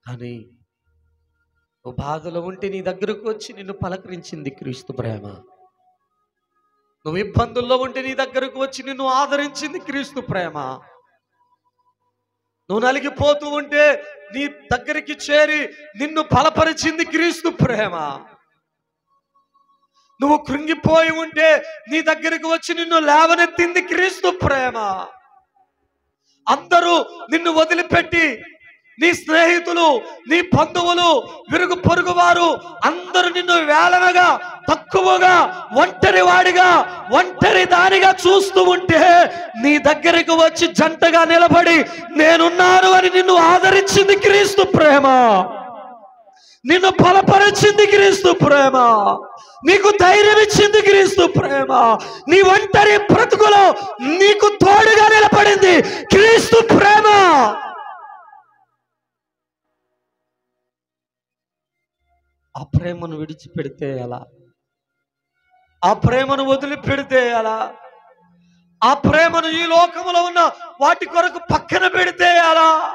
కానీ నువ్వు బాధలో ఉంటే నీ దగ్గరకు వచ్చి నిన్ను పలకరించింది క్రీస్తు ప్రేమ. నువ్వు ఇబ్బందుల్లో ఉంటే నీ దగ్గరకు వచ్చి నిన్ను ఆదరించింది క్రీస్తు ప్రేమ. నువ్వు నలిగిపోతూ ఉంటే నీ దగ్గరికి చేరి నిన్ను బలపరిచింది క్రీస్తు ప్రేమ. నువ్వు కృంగిపోయి ఉంటే నీ దగ్గరికి వచ్చి నిన్ను లేవనెత్తింది క్రీస్తు ప్రేమ. అందరూ నిన్ను వదిలిపెట్టి, నీ స్నేహితులు, నీ బంధువులు, విరుగు పొరుగు వారు అందరూ నిన్ను వేలనగా, తక్కువగా, ఒంటరి వాడిగా, ఒంటరి దానిగా చూస్తూ ఉంటే నీ దగ్గరికి వచ్చి జంటగా నిలబడి నేనున్నాను అని నిన్ను ఆదరించింది క్రీస్తు ప్రేమ. నిన్ను బలపరిచింది క్రీస్తు ప్రేమ. నీకు ధైర్యం ఇచ్చింది క్రీస్తు ప్రేమ. నీ ఒంటరి బ్రతుకులో నీకు తోడుగా నిలబడింది క్రీస్తు ప్రేమ. ఆ ప్రేమను విడిచిపెడితే ఎలా? ఆ ప్రేమను వదిలిపెడితే ఎలా? ఆ ప్రేమను ఈ లోకములో ఉన్న వాటి కొరకు పక్కన పెడితే ఎలా?